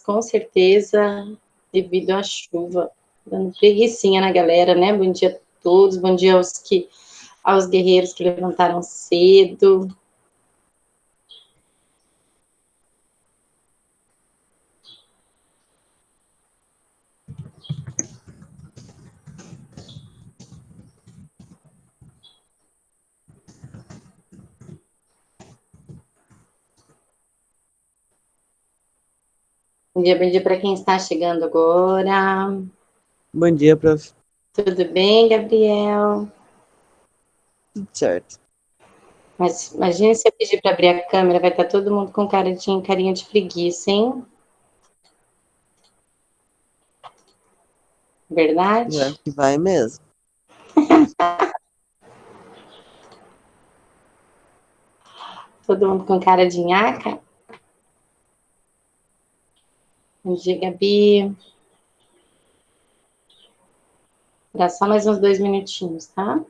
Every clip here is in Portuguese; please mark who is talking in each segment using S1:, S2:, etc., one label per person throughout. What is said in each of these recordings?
S1: com certeza, devido à chuva, dando preguicinha na galera, né? Bom dia a todos, bom dia aos guerreiros que levantaram cedo. Bom dia para quem está chegando agora.
S2: Bom dia, prof.
S1: Tudo bem, Gabriel?
S2: Tudo certo.
S1: Mas imagina se eu pedir para abrir a câmera, vai estar todo mundo com carinha de preguiça, hein? Verdade?
S2: Vai mesmo.
S1: Todo mundo com cara de nhaca? Bom dia, Gabi. Dá só mais uns 2 minutinhos, tá?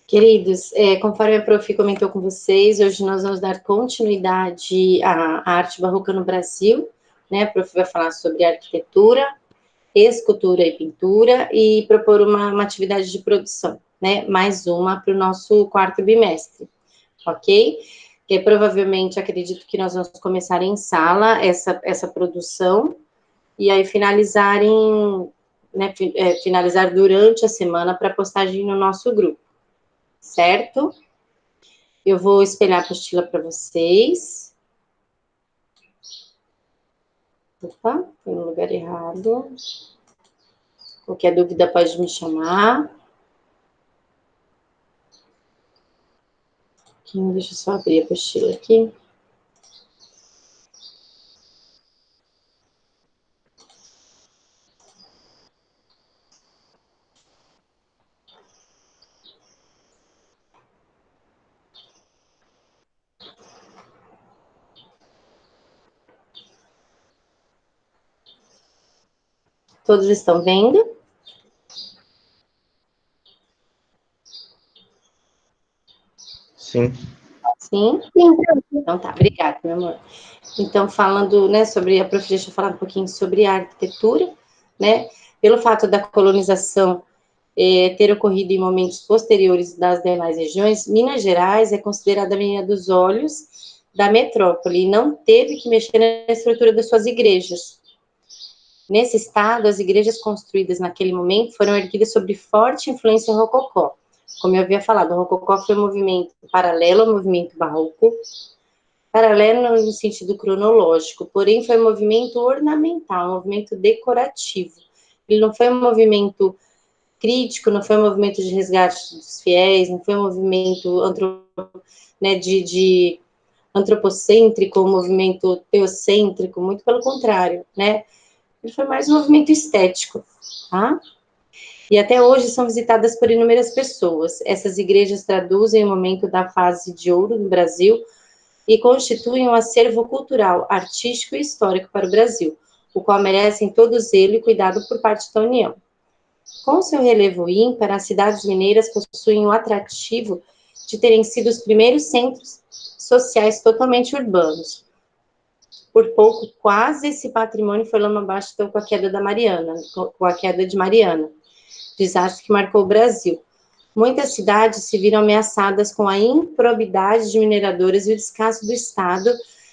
S1: Queridos, conforme a prof comentou com vocês, hoje nós vamos dar continuidade à arte barroca no Brasil, né? A prof vai falar sobre arquitetura, escultura e pintura e propor uma atividade de produção, né? Mais uma para o nosso quarto bimestre, ok? Que provavelmente acredito que nós vamos começar em sala essa produção e aí finalizar finalizar durante a semana para postagem no nosso grupo. Certo? Eu vou espelhar a apostila para vocês. Opa, foi no lugar errado. Qualquer dúvida pode me chamar. Deixa eu só abrir a apostila aqui. Todos estão vendo?
S2: Sim.
S1: Sim? Então tá, obrigada, meu amor. Então, falando, né, sobre a prof, deixa eu falar um pouquinho sobre a arquitetura, né? Pelo fato da colonização ter ocorrido em momentos posteriores das demais regiões, Minas Gerais é considerada a menina dos olhos da metrópole e não teve que mexer na estrutura das suas igrejas. Nesse estado, as igrejas construídas naquele momento foram erguidas sob forte influência rococó. Como eu havia falado, o rococó foi um movimento paralelo ao movimento barroco, paralelo no sentido cronológico, porém foi um movimento ornamental, um movimento decorativo. Ele não foi um movimento crítico, não foi um movimento de resgate dos fiéis, não foi um movimento de antropocêntrico, um movimento teocêntrico, muito pelo contrário, né? Ele foi mais um movimento estético, tá? E até hoje são visitadas por inúmeras pessoas. Essas igrejas traduzem o momento da fase de ouro no Brasil e constituem um acervo cultural, artístico e histórico para o Brasil, o qual merecem todo zelo e cuidado por parte da União. Com seu relevo ímpar, as cidades mineiras possuem o atrativo de terem sido os primeiros centros sociais totalmente urbanos. Por pouco, quase esse patrimônio foi lama abaixo então, com a queda de Mariana, desastre que marcou o Brasil. Muitas cidades se viram ameaçadas com a improbidade de mineradoras e o descaso do Estado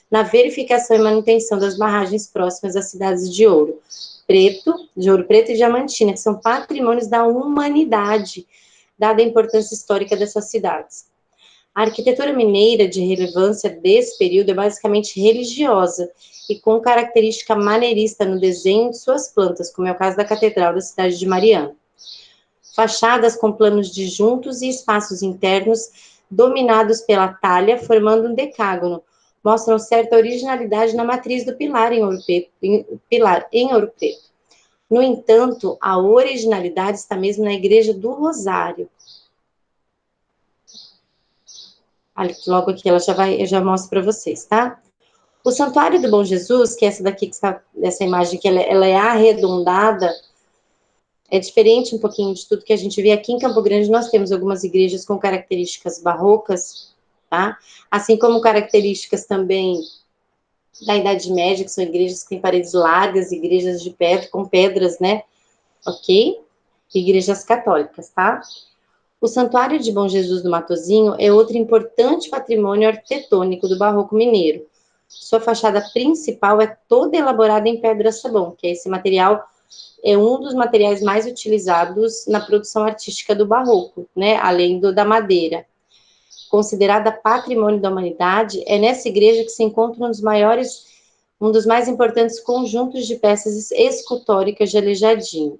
S1: na verificação e manutenção das barragens próximas às cidades de Ouro Preto e Diamantina, que são patrimônios da humanidade, dada a importância histórica dessas cidades. A arquitetura mineira de relevância desse período é basicamente religiosa e com característica maneirista no desenho de suas plantas, como é o caso da Catedral da cidade de Mariana. Fachadas com planos disjuntos e espaços internos dominados pela talha, formando um decágono, mostram certa originalidade na matriz do pilar em Ouro Preto. No entanto, a originalidade está mesmo na Igreja do Rosário. Logo aqui eu já mostro para vocês, tá? O Santuário do Bom Jesus, que é essa daqui, essa imagem que ela é arredondada, é diferente um pouquinho de tudo que a gente vê aqui em Campo Grande. Nós temos algumas igrejas com características barrocas, tá? Assim como características também da Idade Média, que são igrejas que têm paredes largas, igrejas de pedra, com pedras, né? Ok? Igrejas católicas, tá? O Santuário de Bom Jesus do Matozinho é outro importante patrimônio arquitetônico do Barroco Mineiro. Sua fachada principal é toda elaborada em pedra-sabão, que é esse material, é um dos materiais mais utilizados na produção artística do Barroco, né? Além da madeira. Considerada patrimônio da humanidade, é nessa igreja que se encontra um dos mais importantes conjuntos de peças escultóricas de Aleijadinho.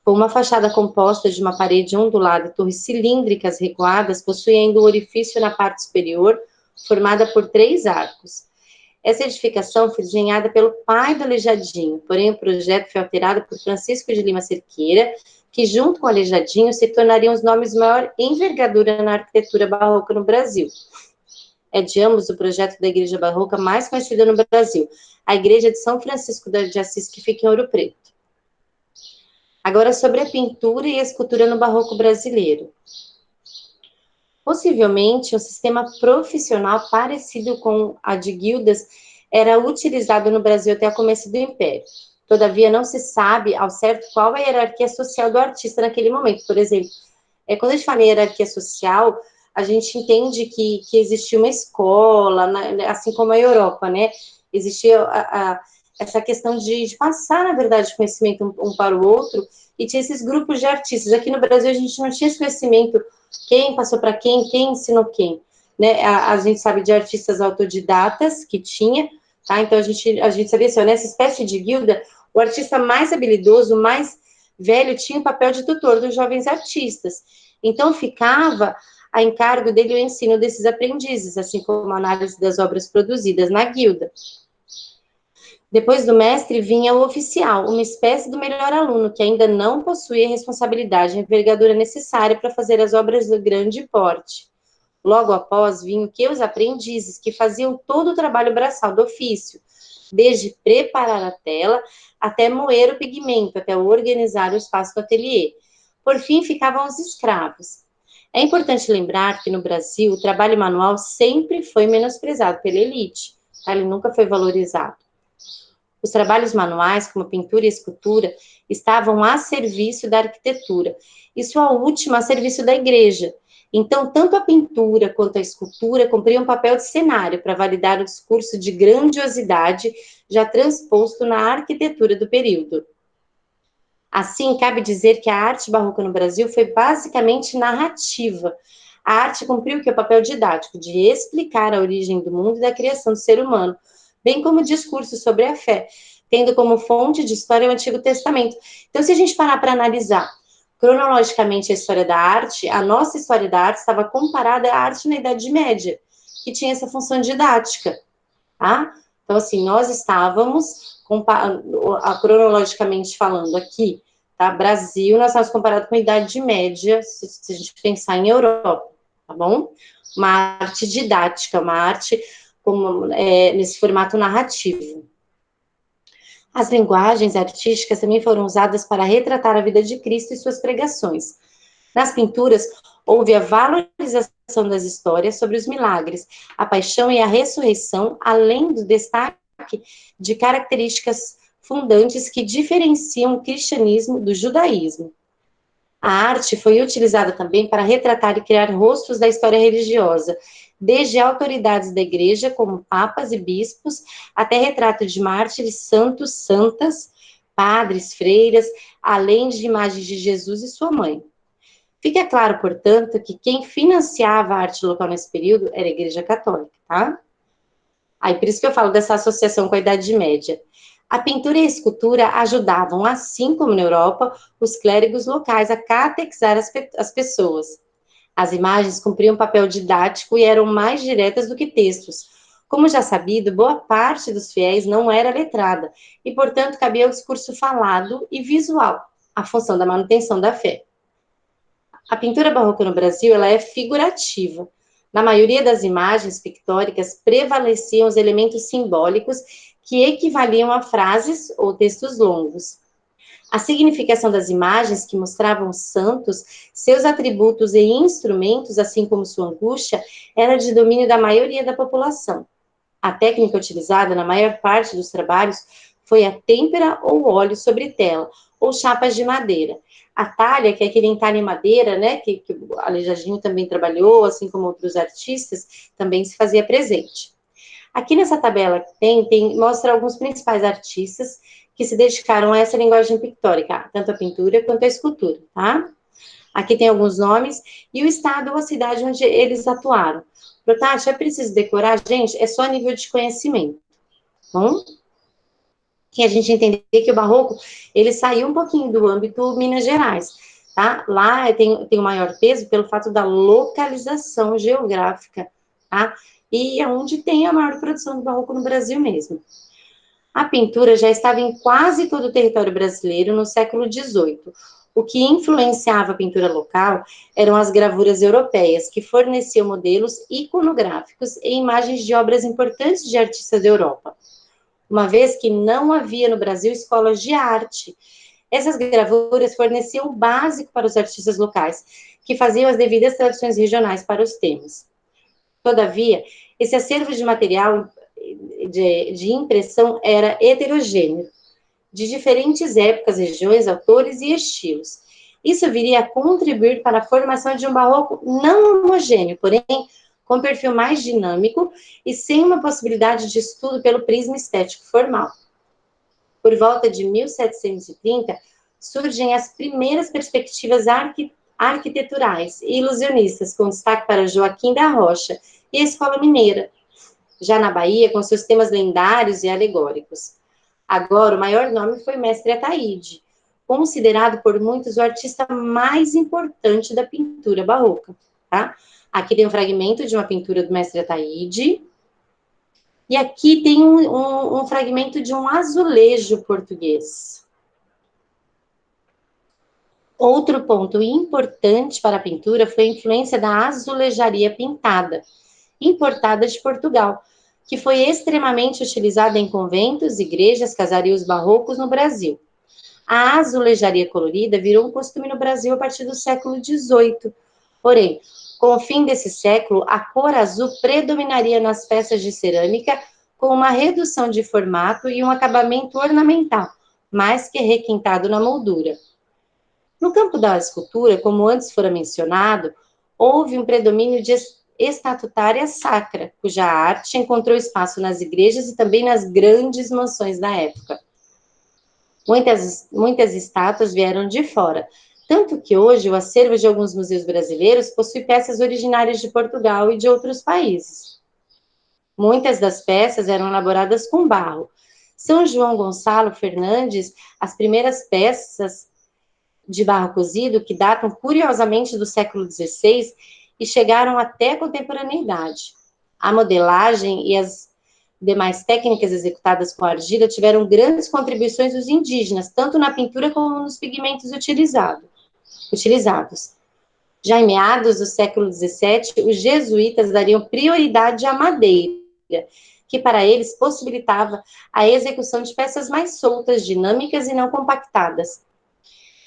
S1: Com uma fachada composta de uma parede ondulada e torres cilíndricas recuadas, possui ainda um orifício na parte superior, formada por 3 arcos. Essa edificação foi desenhada pelo pai do Aleijadinho, porém o projeto foi alterado por Francisco de Lima Cerqueira, que junto com o Aleijadinho se tornariam os nomes de maior envergadura na arquitetura barroca no Brasil. É de ambos o projeto da igreja barroca mais conhecida no Brasil, a Igreja de São Francisco de Assis, que fica em Ouro Preto. Agora, sobre a pintura e a escultura no barroco brasileiro. Possivelmente, um sistema profissional parecido com a de guildas era utilizado no Brasil até o começo do Império. Todavia, não se sabe ao certo qual a hierarquia social do artista naquele momento. Por exemplo, quando a gente fala em hierarquia social, a gente entende que existia uma escola, assim como a Europa, né? Existia essa questão de passar, na verdade, conhecimento um para o outro, e tinha esses grupos de artistas. Aqui no Brasil, a gente não tinha esse conhecimento, quem passou para quem ensinou quem, né? A gente sabe de artistas autodidatas que tinha, tá? Então, a gente sabia assim, ó, nessa espécie de guilda, o artista mais habilidoso, mais velho, tinha o papel de tutor dos jovens artistas. Então, ficava a encargo dele o ensino desses aprendizes, assim como a análise das obras produzidas na guilda. Depois do mestre vinha o oficial, uma espécie do melhor aluno, que ainda não possuía a responsabilidade e a envergadura necessária para fazer as obras de grande porte. Logo após vinham os aprendizes, que faziam todo o trabalho braçal do ofício, desde preparar a tela até moer o pigmento, até organizar o espaço do ateliê. Por fim, ficavam os escravos. É importante lembrar que no Brasil o trabalho manual sempre foi menosprezado pela elite, tá? Ele nunca foi valorizado. Os trabalhos manuais, como pintura e escultura, estavam a serviço da arquitetura, e sua última a serviço da igreja. Então, tanto a pintura quanto a escultura cumpriam um papel de cenário para validar o discurso de grandiosidade já transposto na arquitetura do período. Assim, cabe dizer que a arte barroca no Brasil foi basicamente narrativa. A arte cumpriu o papel didático de explicar a origem do mundo e da criação do ser humano, bem como discursos sobre a fé, tendo como fonte de história o Antigo Testamento. Então, se a gente parar para analisar cronologicamente a história da arte, a nossa história da arte estava comparada à arte na Idade Média, que tinha essa função didática, tá? Então, assim, nós estávamos, cronologicamente falando aqui, tá? Brasil, nós estávamos comparados com a Idade Média, se a gente pensar em Europa, tá bom? Uma arte didática, uma arte nesse formato narrativo. As linguagens artísticas também foram usadas para retratar a vida de Cristo e suas pregações. Nas pinturas, houve a valorização das histórias sobre os milagres, a paixão e a ressurreição, além do destaque de características fundantes que diferenciam o cristianismo do judaísmo. A arte foi utilizada também para retratar e criar rostos da história religiosa, desde autoridades da igreja, como papas e bispos, até retratos de mártires, santos, santas, padres, freiras, além de imagens de Jesus e sua mãe. Fica claro, portanto, que quem financiava a arte local nesse período era a Igreja Católica, tá? Aí, por isso que eu falo dessa associação com a Idade Média. A pintura e a escultura ajudavam, assim como na Europa, os clérigos locais a catequizar as pessoas. As imagens cumpriam um papel didático e eram mais diretas do que textos, Como já sabido, boa parte dos fiéis não era letrada e, portanto, cabia ao discurso falado e visual, a função da manutenção da fé. A pintura barroca no Brasil, ela é figurativa. Na maioria das imagens pictóricas prevaleciam os elementos simbólicos que equivaliam a frases ou textos longos. A significação das imagens que mostravam santos, seus atributos e instrumentos, assim como sua angústia, era de domínio da maioria da população. A técnica utilizada na maior parte dos trabalhos foi a têmpera ou óleo sobre tela, ou chapas de madeira. A talha, que é aquele entalhe em madeira, né, que o Aleijadinho também trabalhou, assim como outros artistas, também se fazia presente. Aqui nessa tabela que mostra alguns principais artistas que se dedicaram a essa linguagem pictórica, tanto a pintura quanto a escultura, tá? Aqui tem alguns nomes e o estado ou a cidade onde eles atuaram. Protati, é preciso decorar? Gente, é só nível de conhecimento, bom? Que a gente entender que o barroco, ele saiu um pouquinho do âmbito Minas Gerais, tá? Lá tem o maior peso pelo fato da localização geográfica, tá? E é onde tem a maior produção do barroco no Brasil mesmo. A pintura já estava em quase todo o território brasileiro no século XVIII. O que influenciava a pintura local eram as gravuras europeias, que forneciam modelos iconográficos e imagens de obras importantes de artistas da Europa. Uma vez que não havia no Brasil escolas de arte, essas gravuras forneciam o básico para os artistas locais, que faziam as devidas traduções regionais para os temas. Todavia, esse acervo de material de impressão era heterogêneo, de diferentes épocas, regiões, autores e estilos. Isso viria a contribuir para a formação de um barroco não homogêneo, porém com perfil mais dinâmico e sem uma possibilidade de estudo pelo prisma estético formal. Por volta de 1730, surgem as primeiras perspectivas arquiteturais e ilusionistas, com destaque para Joaquim da Rocha e a Escola Mineira, já na Bahia, com seus temas lendários e alegóricos. Agora, o maior nome foi o mestre Ataíde, considerado por muitos o artista mais importante da pintura barroca, tá? Aqui tem um fragmento de uma pintura do mestre Ataíde, e aqui tem um fragmento de um azulejo português. Outro ponto importante para a pintura foi a influência da azulejaria pintada, importada de Portugal, que foi extremamente utilizada em conventos, igrejas, casarios barrocos no Brasil. A azulejaria colorida virou um costume no Brasil a partir do século XVIII. Porém, com o fim desse século, a cor azul predominaria nas peças de cerâmica, com uma redução de formato e um acabamento ornamental, mais que requintado na moldura. No campo da escultura, como antes fora mencionado, houve um predomínio de estatutária sacra, cuja arte encontrou espaço nas igrejas e também nas grandes mansões da época. Muitas estátuas vieram de fora, tanto que hoje o acervo de alguns museus brasileiros possui peças originárias de Portugal e de outros países. Muitas das peças eram elaboradas com barro. São João Gonçalo Fernandes, as primeiras peças de barro cozido, que datam curiosamente do século XVI e chegaram até a contemporaneidade. A modelagem e as demais técnicas executadas com argila tiveram grandes contribuições dos indígenas, tanto na pintura como nos pigmentos utilizados. Já em meados do século XVII, os jesuítas dariam prioridade à madeira, que para eles possibilitava a execução de peças mais soltas, dinâmicas e não compactadas.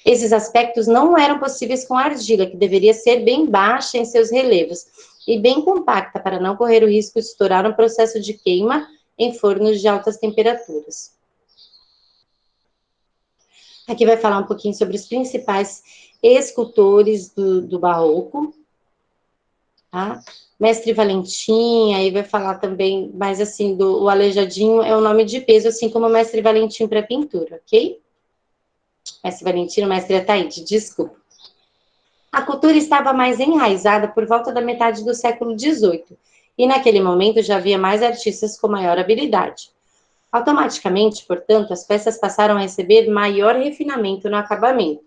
S1: Esses aspectos não eram possíveis com a argila, que deveria ser bem baixa em seus relevos e bem compacta para não correr o risco de estourar um processo de queima em fornos de altas temperaturas. Aqui vai falar um pouquinho sobre os principais escultores do barroco, tá? Mestre Valentim, aí vai falar também, mas assim, o Aleijadinho é o nome de peso, assim como o Mestre Valentim para pintura, ok? Mestre Valentim, Mestre Ataíde, desculpa. A cultura estava mais enraizada por volta da metade do século XVIII, e naquele momento já havia mais artistas com maior habilidade. Automaticamente, portanto, as peças passaram a receber maior refinamento no acabamento.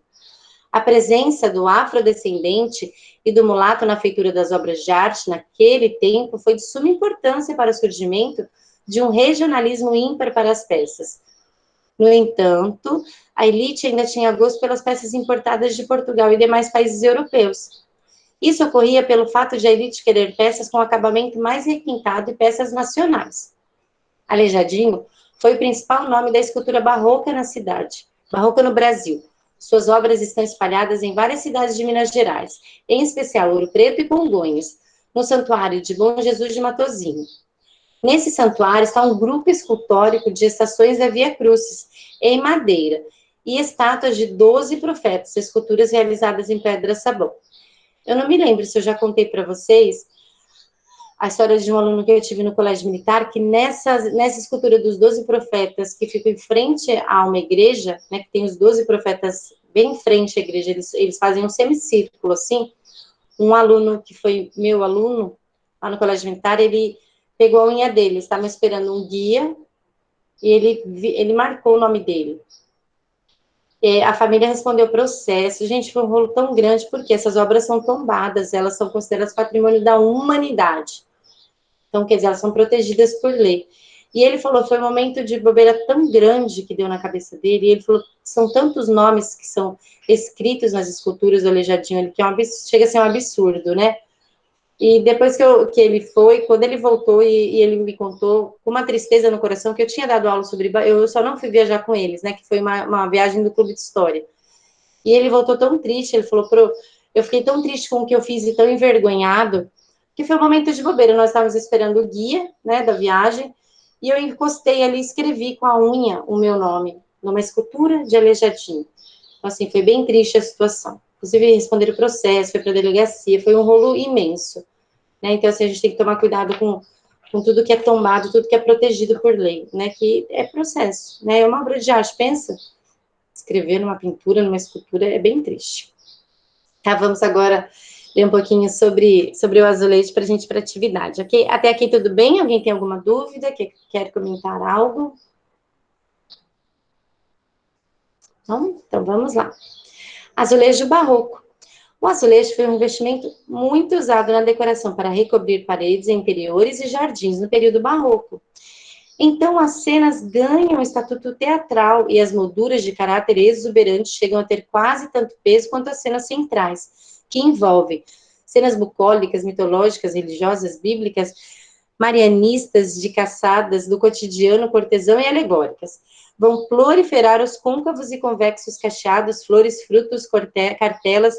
S1: A presença do afrodescendente e do mulato na feitura das obras de arte naquele tempo foi de suma importância para o surgimento de um regionalismo ímpar para as peças. No entanto, a elite ainda tinha gosto pelas peças importadas de Portugal e demais países europeus. Isso ocorria pelo fato de a elite querer peças com acabamento mais requintado e peças nacionais. Aleijadinho foi o principal nome da escultura barroca na cidade, barroca no Brasil. Suas obras estão espalhadas em várias cidades de Minas Gerais, em especial Ouro Preto e Congonhas, no Santuário de Bom Jesus de Matozinho. Nesse santuário está um grupo escultórico de estações da Via Crucis, em madeira, e estátuas de 12 profetas, esculturas realizadas em pedra-sabão. Eu não me lembro se eu já contei para vocês a história de um aluno que eu tive no colégio militar, que nessa escultura dos 12 profetas, que fica em frente a uma igreja, né, que tem os 12 profetas bem em frente à igreja, eles fazem um semicírculo, assim, um aluno que foi meu aluno, lá no colégio militar, ele pegou a unha dele, estava esperando um guia, e ele marcou o nome dele. A família respondeu processo. Gente, foi um rolo tão grande, porque essas obras são tombadas, elas são consideradas patrimônio da humanidade. Então, quer dizer, elas são protegidas por lei. E ele falou, foi um momento de bobeira tão grande que deu na cabeça dele, e ele falou, são tantos nomes que são escritos nas esculturas do Aleijadinho, que chega a ser um absurdo, né? E depois que ele foi, quando ele voltou e ele me contou, com uma tristeza no coração, que eu tinha dado aula sobre... Eu só não fui viajar com eles, né? Que foi uma viagem do Clube de História. E ele voltou tão triste, ele falou, eu fiquei tão triste com o que eu fiz e tão envergonhado, que foi um momento de bobeira. Nós estávamos esperando o guia, né, da viagem, e eu encostei ali e escrevi com a unha o meu nome, numa escultura de Aleijadinho. Então, assim, foi bem triste a situação. Inclusive, responderam o processo, foi para a delegacia, foi um rolo imenso. Né? Então, assim, a gente tem que tomar cuidado com tudo que é tombado, tudo que é protegido por lei, né? Que é processo, né? É uma obra de arte, pensa, escrever numa pintura, numa escultura, é bem triste. Tá, vamos agora ler um pouquinho sobre o azulejo para a gente ir para a atividade, ok? Até aqui tudo bem? Alguém tem alguma dúvida? Quer comentar algo? Não? Então vamos lá. Azulejo barroco. O azulejo foi um investimento muito usado na decoração para recobrir paredes interiores e jardins no período barroco. Então, as cenas ganham estatuto teatral e as molduras de caráter exuberante chegam a ter quase tanto peso quanto as cenas centrais, que envolvem cenas bucólicas, mitológicas, religiosas, bíblicas, marianistas, de caçadas, do cotidiano cortesão e alegóricas. Vão proliferar os côncavos e convexos cacheados, flores, frutos, cartelas,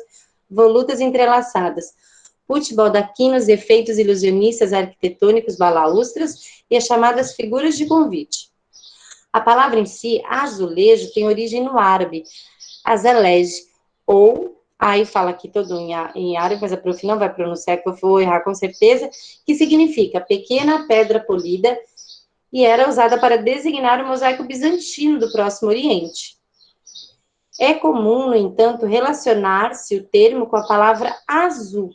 S1: volutas entrelaçadas, baldaquinos, efeitos ilusionistas arquitetônicos, balaústras e as chamadas figuras de convite. A palavra em si, azulejo, tem origem no árabe, azalej, ou, aí fala aqui todo em árabe, mas a prof não vai pronunciar, que eu vou errar com certeza, que significa pequena pedra polida, e era usada para designar o mosaico bizantino do Próximo Oriente. É comum, no entanto, relacionar-se o termo com a palavra azul,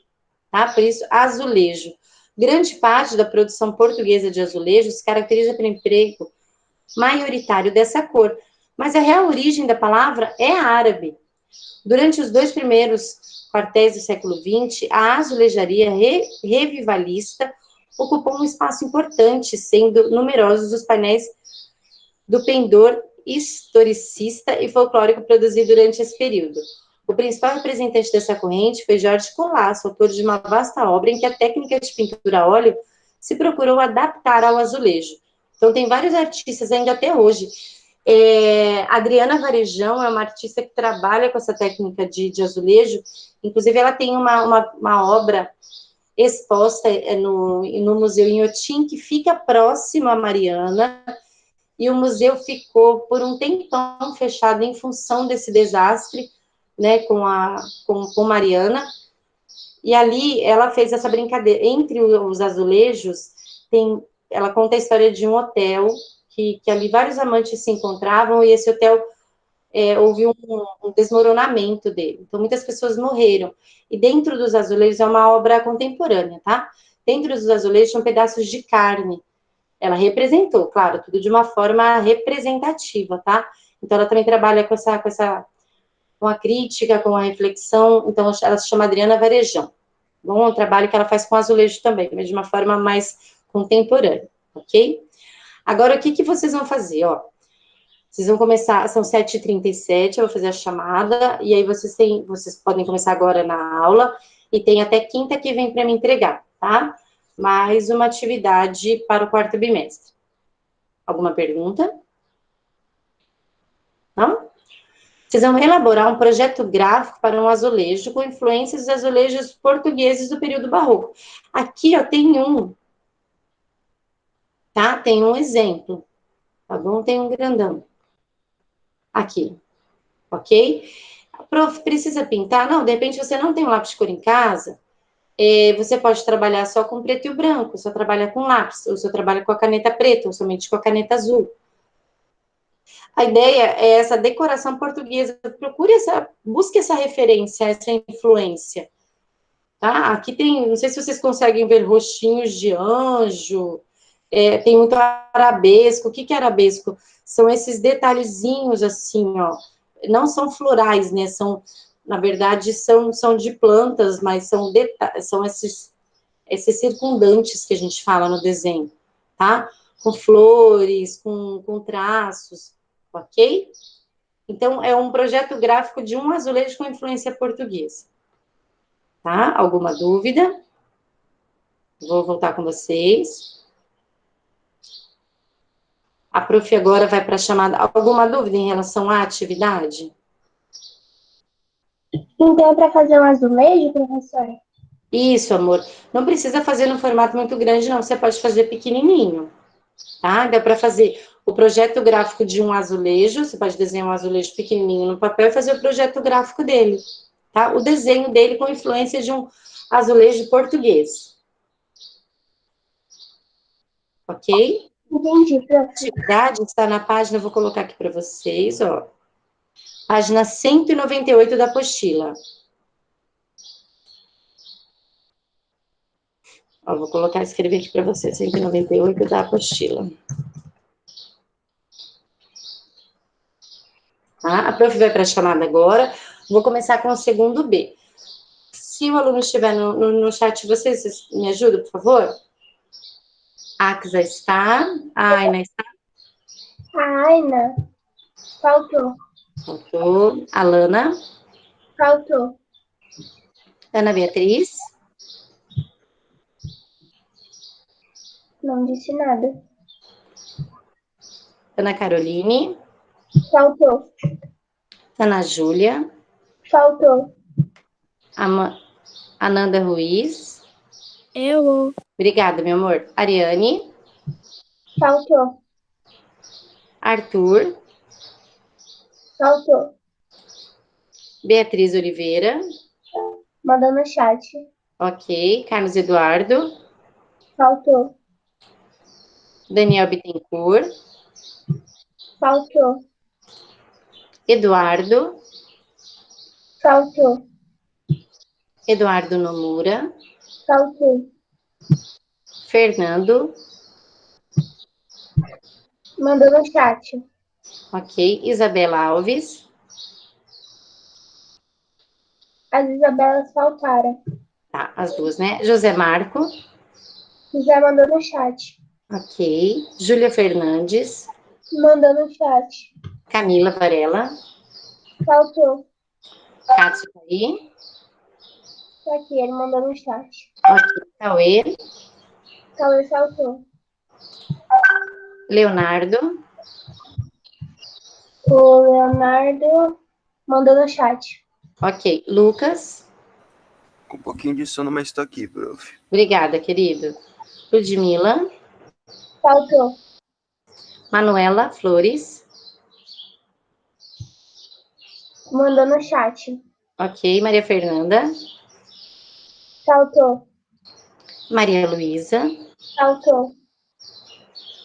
S1: tá? Por isso, azulejo. Grande parte da produção portuguesa de azulejos se caracteriza pelo emprego maioritário dessa cor, mas a real origem da palavra é árabe. Durante os 2 primeiros quartéis do século XX, a azulejaria revivalista ocupou um espaço importante, sendo numerosos os painéis do pendor historicista e folclórico produzido durante esse período. O principal representante dessa corrente foi Jorge Colasso, autor de uma vasta obra em que a técnica de pintura a óleo se procurou adaptar ao azulejo. Então, tem vários artistas ainda até hoje. Adriana Varejão é uma artista que trabalha com essa técnica de azulejo. Inclusive, ela tem uma obra exposta no Museu Inhotim, que fica próximo a Mariana, e o museu ficou por um tempão fechado em função desse desastre, né, com Mariana, e ali ela fez essa brincadeira, entre os azulejos, ela conta a história de um hotel, que ali vários amantes se encontravam, e esse hotel houve um desmoronamento dele, então muitas pessoas morreram, e dentro dos azulejos, é uma obra contemporânea, tá? Dentro dos azulejos são pedaços de carne. Ela representou, claro, tudo de uma forma representativa, tá? Então, ela também trabalha com com a crítica, com a reflexão. Então, ela se chama Adriana Varejão. Bom, é um trabalho que ela faz com azulejo também, mas de uma forma mais contemporânea, ok? Agora, o que vocês vão fazer, ó? Vocês vão começar, são 7h37, eu vou fazer a chamada, e aí vocês podem começar agora na aula, e tem até quinta que vem para me entregar, tá? Mais uma atividade para o quarto bimestre. Alguma pergunta? Não? Vocês vão elaborar um projeto gráfico para um azulejo com influências dos azulejos portugueses do período barroco. Aqui, ó, tem um, tá? Tem um exemplo, tá bom? Tem um grandão. Aqui, ok? Prof, precisa pintar? Não, de repente você não tem um lápis de cor em casa, você pode trabalhar só com preto e branco, só trabalha com lápis, ou só trabalha com a caneta preta, ou somente com a caneta azul. A ideia é essa decoração portuguesa, busque essa referência, essa influência, tá? Aqui tem, não sei se vocês conseguem ver rostinhos de anjo, tem muito arabesco. O que é arabesco? São esses detalhezinhos assim, ó, não são florais, né, na verdade, são de plantas, mas são esses circundantes que a gente fala no desenho, tá? Com flores, com traços, ok? Então, é um projeto gráfico de um azulejo com influência portuguesa. Tá? Alguma dúvida? Vou voltar com vocês. A prof agora vai para a chamada. Alguma dúvida em relação à atividade?
S3: Então, é para fazer um azulejo, professora?
S1: Isso, amor. Não precisa fazer no formato muito grande, não. Você pode fazer pequenininho, tá? Dá para fazer o projeto gráfico de um azulejo. Você pode desenhar um azulejo pequenininho no papel e fazer o projeto gráfico dele, tá? O desenho dele com influência de um azulejo português. Ok?
S3: Entendi,
S1: A
S3: prof.
S1: atividade está na página, eu vou colocar aqui para vocês, ó. Página 198 da apostila. Ó, vou escrever aqui para você, 198 da apostila. Tá? A prof vai para a chamada agora. Vou começar com o segundo B. Se o aluno estiver no chat, vocês me ajudam, por favor? A Axa está. A Aina está.
S3: A Aina faltou.
S1: Faltou. A Lana.
S3: Faltou.
S1: Ana Beatriz.
S3: Não disse nada.
S1: Ana Caroline.
S3: Faltou.
S1: Ana Júlia.
S3: Faltou.
S1: Ananda Ruiz.
S4: Eu.
S1: Obrigada, meu amor. Ariane.
S3: Faltou.
S1: Arthur.
S3: Faltou.
S1: Beatriz Oliveira.
S3: Mandou no chat.
S1: Ok. Carlos Eduardo.
S3: Faltou.
S1: Daniel Bittencourt.
S3: Faltou.
S1: Eduardo.
S3: Faltou.
S1: Eduardo Nomura.
S3: Faltou.
S1: Fernando.
S3: Mandou no chat.
S1: Ok. Isabela Alves.
S3: As Isabelas faltaram.
S1: Tá, as duas, né? José Marco.
S3: Já mandou no chat.
S1: Ok. Júlia Fernandes.
S3: Mandou no chat.
S1: Camila Varela.
S3: Faltou.
S1: Cássio tá aí.
S3: Tá aqui, ele mandou no chat.
S1: Ok. Cauê.
S3: Cauê faltou.
S1: Leonardo.
S3: O Leonardo mandou no chat.
S1: Ok. Lucas.
S5: Com um pouquinho de sono, mas tô aqui, prof.
S1: Obrigada, querido. Ludmila.
S3: Faltou.
S1: Manuela Flores.
S3: Mandou no chat.
S1: Ok. Maria Fernanda.
S3: Faltou.
S1: Maria Luísa.
S3: Faltou.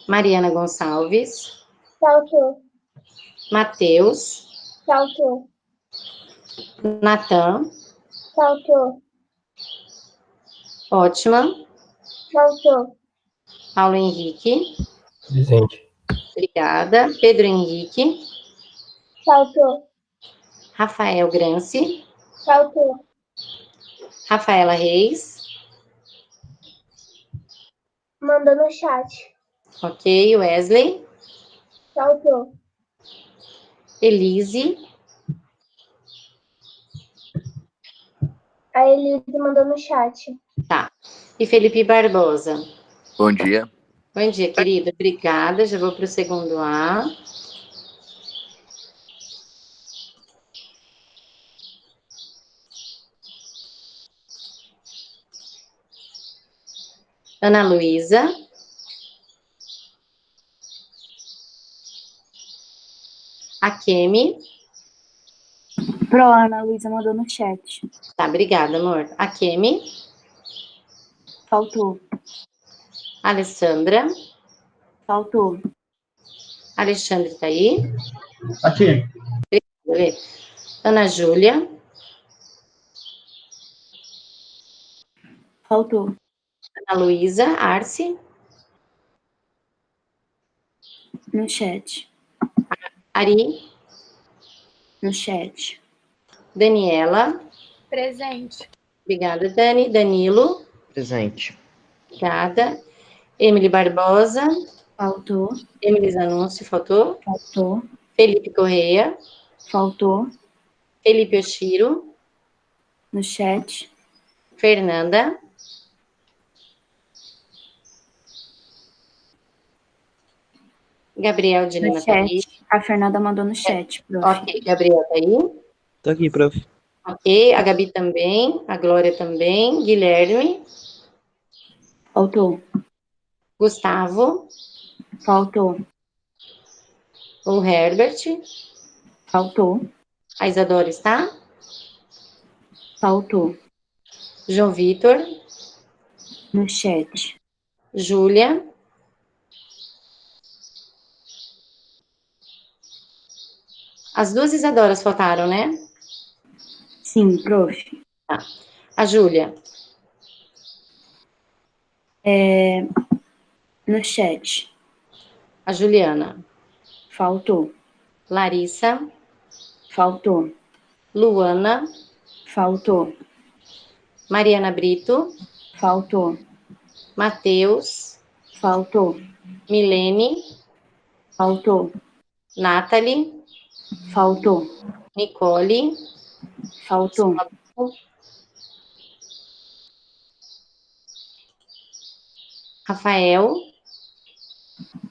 S1: Mariana Gonçalves.
S3: Faltou.
S1: Matheus.
S3: Faltou.
S1: Natan.
S3: Faltou.
S1: Ótima.
S3: Faltou.
S1: Paulo Henrique.
S6: Presente.
S1: Obrigada. Pedro Henrique.
S3: Faltou.
S1: Rafael Granci.
S3: Faltou.
S1: Rafaela Reis.
S3: Mandou no chat.
S1: Ok. Wesley.
S3: Faltou.
S1: Elise.
S3: A Elise mandou no chat.
S1: Tá. E Felipe Barbosa.
S5: Bom dia.
S1: Bom dia, querida. Obrigada. Já vou para o segundo A. Ana Luísa. Akemi.
S4: Pro, Ana Luísa mandou no chat.
S1: Tá, obrigada, amor. Akemi.
S4: Faltou.
S1: Alessandra.
S4: Faltou.
S1: Alexandre tá aí?
S6: Aqui.
S1: Lê. Ana Júlia.
S4: Faltou.
S1: Ana Luísa. Arce.
S4: No chat.
S1: Ari.
S4: No chat.
S1: Daniela.
S3: Presente.
S1: Obrigada, Dani. Danilo.
S2: Presente.
S1: Obrigada. Emily Barbosa.
S4: Faltou.
S1: Emily Zanuncio, faltou.
S4: Faltou.
S1: Felipe Correia.
S4: Faltou.
S1: Felipe Oshiro.
S4: No chat.
S1: Fernanda. Gabriel de
S4: No
S1: Lima tá aí.
S4: chat. A Fernanda mandou no chat, prof.
S1: Ok, Gabriel tá aí.
S2: Tô aqui, prof.
S1: Ok, a Gabi também. A Glória também. Guilherme.
S4: Faltou.
S1: Gustavo.
S4: Faltou.
S1: O Herbert.
S4: Faltou.
S1: A Isadora está?
S4: Faltou.
S1: João Vitor.
S4: No chat.
S1: Júlia. As duas Isadoras faltaram, né?
S4: Sim, prof.
S1: Tá. A Júlia.
S4: No chat.
S1: A Juliana.
S4: Faltou.
S1: Larissa.
S4: Faltou.
S1: Luana.
S4: Faltou.
S1: Mariana Brito.
S4: Faltou.
S1: Matheus.
S4: Faltou.
S1: Milene.
S4: Faltou.
S1: Nathalie.
S4: Faltou.
S1: Nicole.
S4: Faltou.
S1: Rafael.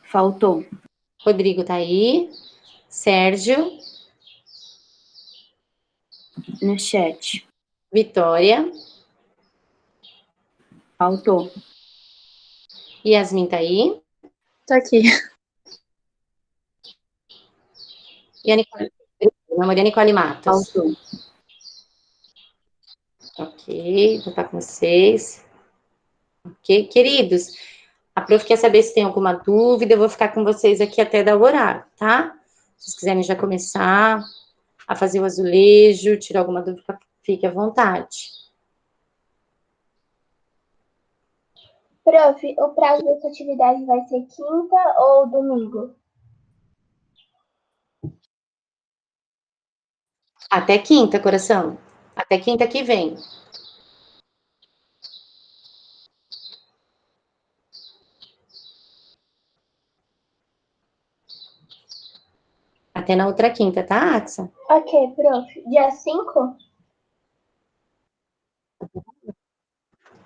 S4: Faltou.
S1: Rodrigo tá aí. Sérgio.
S4: No chat.
S1: Vitória.
S4: Faltou.
S1: Yasmin tá aí.
S7: Tô aqui.
S1: E a Nicole. Meu amor, e a Nicole Matos.
S4: Faltou.
S1: Ok, vou estar com vocês. Ok, queridos. A prof quer saber se tem alguma dúvida. Eu vou ficar com vocês aqui até dar o horário, tá? Se vocês quiserem já começar a fazer o azulejo, tirar alguma dúvida, fique à vontade.
S3: Prof, o prazo dessa atividade vai ser quinta ou domingo?
S1: Até quinta, coração. Até quinta que vem. Até na outra quinta, tá, Axa?
S3: Ok, prof. Dia 5?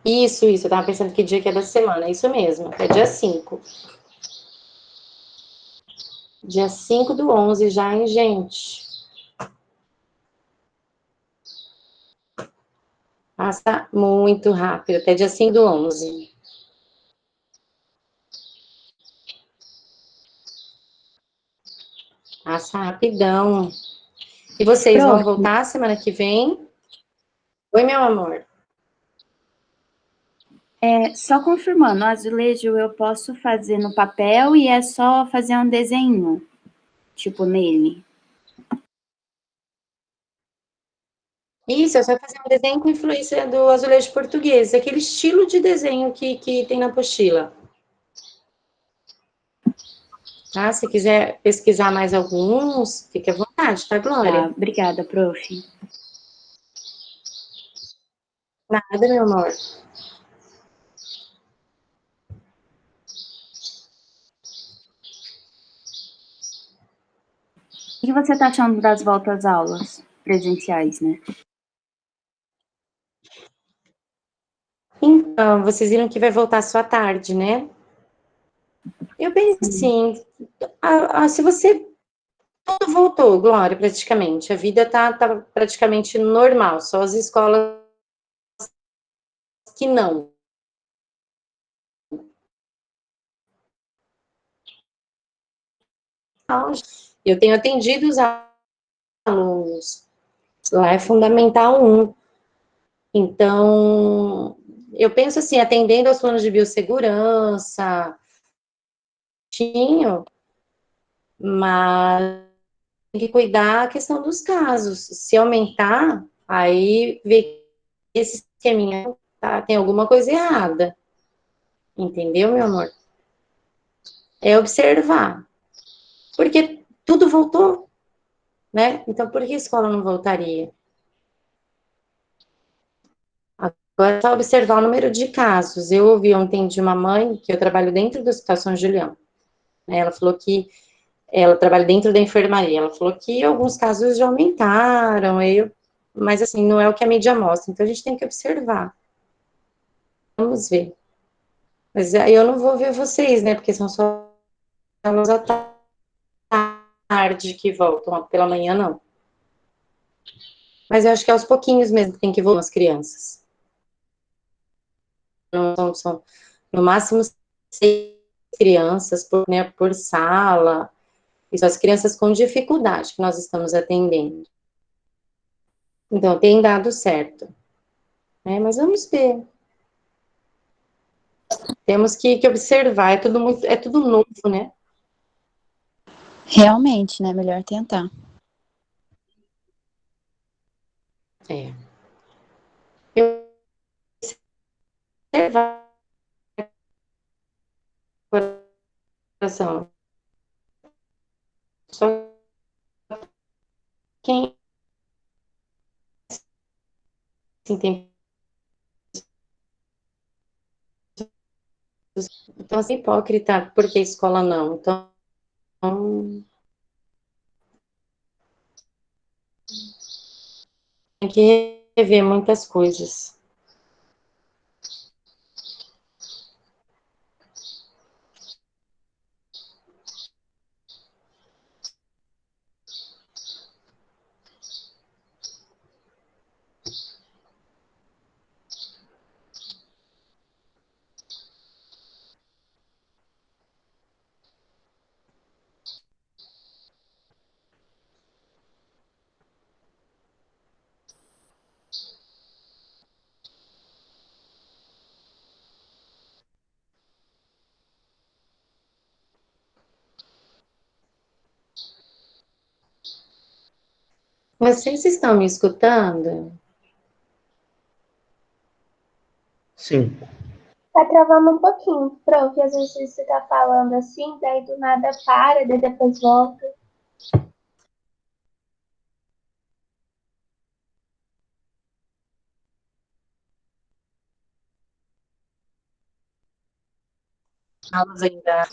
S1: Isso. Eu tava pensando que dia que é da semana. É isso mesmo, até dia 5. Dia 5/11 já, hein, gente? Passa muito rápido, até dia 5/11. Passa rapidão. E vocês vão voltar semana que vem? Oi, meu amor.
S4: Só confirmando, o azulejo eu posso fazer no papel e é só fazer um desenho, tipo nele.
S1: Isso, é só fazer um desenho com influência do azulejo português, aquele estilo de desenho que tem na apostila. Tá? Se quiser pesquisar mais alguns, fique à vontade, tá,
S4: Tá,
S1: Glória?
S4: obrigada, prof.
S1: Nada, meu amor.
S4: O que você está achando das voltas às aulas presenciais, né?
S1: Então, vocês viram que vai voltar só à tarde, né? Eu penso assim, se você... Tudo voltou, Glória, praticamente. A vida tá praticamente normal, só as escolas que não. Eu tenho atendido os alunos. Lá é Fundamental 1. Então, eu penso assim, atendendo aos planos de biossegurança, tinha, mas tem que cuidar a questão dos casos. Se aumentar, aí ver que esse esqueminha tem alguma coisa errada. Entendeu, meu amor? É observar. Porque tudo voltou, né? Então, por que a escola não voltaria? Agora é só observar o número de casos. Eu ouvi ontem de uma mãe, que eu trabalho dentro do Hospital São Julião, né? Ela falou que ela trabalha dentro da enfermaria. Ela falou que alguns casos já aumentaram, mas assim, não é o que a mídia mostra. Então, a gente tem que observar. Vamos ver. Mas aí eu não vou ver vocês, né? Porque são só aulas à tarde que voltam, pela manhã não. Mas eu acho que é aos pouquinhos mesmo que tem que voltar as crianças. Não são no máximo 6 crianças por sala. E são as crianças com dificuldade que nós estamos atendendo. Então, tem dado certo. Né? Mas vamos ver. Temos que observar. É tudo novo, né?
S6: Realmente, né? Melhor tentar.
S1: É. Eu observar coração. Só quem assim, tem. Então, assim, hipócrita, porque a escola não. Então, tem que rever muitas coisas. Vocês estão me escutando?
S2: Sim.
S3: Tá travando um pouquinho, prof. Às vezes você tá falando assim, daí do nada para, daí depois volta.
S1: Aulas ainda.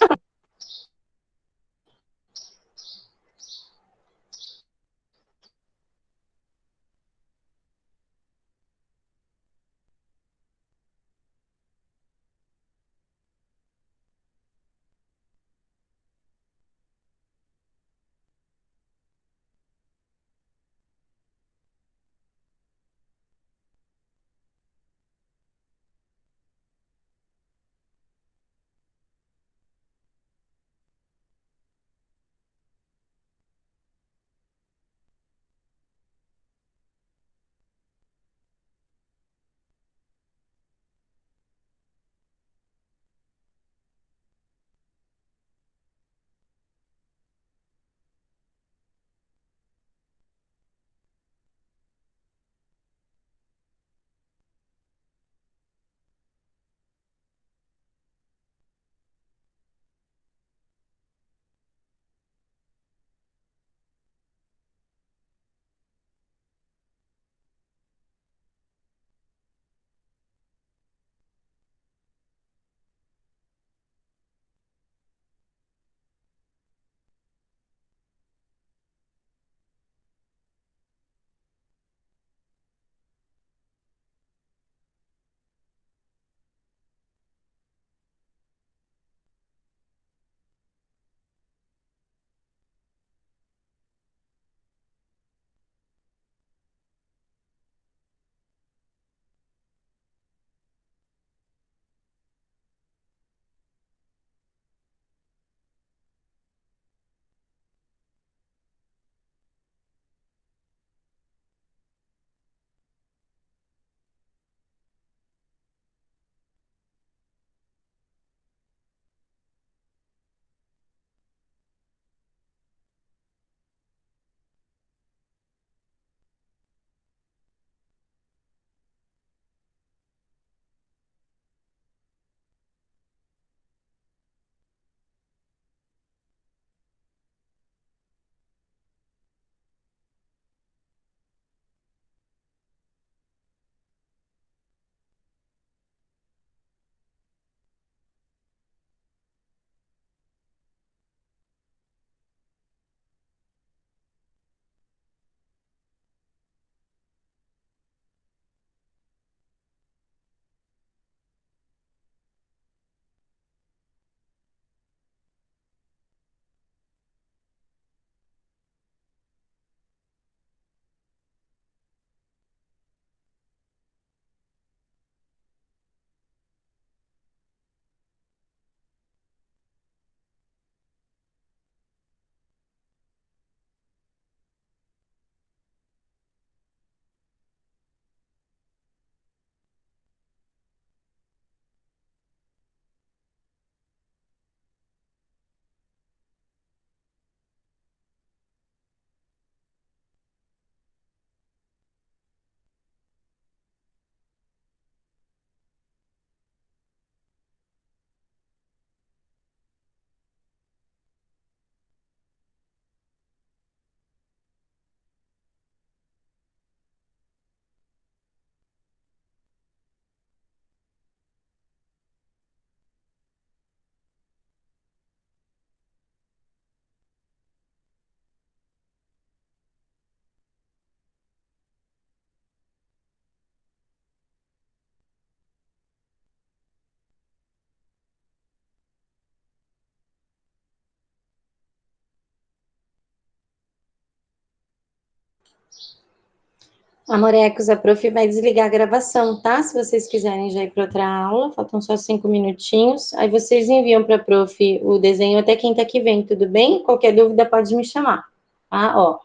S1: Amorecos, a prof vai desligar a gravação, tá? Se vocês quiserem já ir para outra aula, faltam só 5 minutinhos. Aí vocês enviam para a prof o desenho até quinta que vem, tudo bem? Qualquer dúvida pode me chamar, tá? Ó,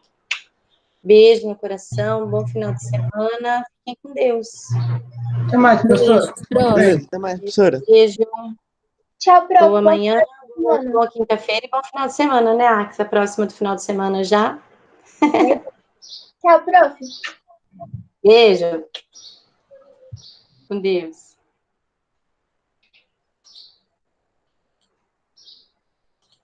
S1: beijo no coração, bom final de semana, fiquem com Deus.
S2: Até mais, professora.
S5: Beleza, até mais, professora.
S1: Beijo,
S3: Tchau, prof.
S1: boa manhã,
S3: semana.
S1: boa quinta-feira e bom final de semana, né, Axa? Próxima do final de semana já.
S3: Tchau, prof.
S1: Beijo. Com Deus.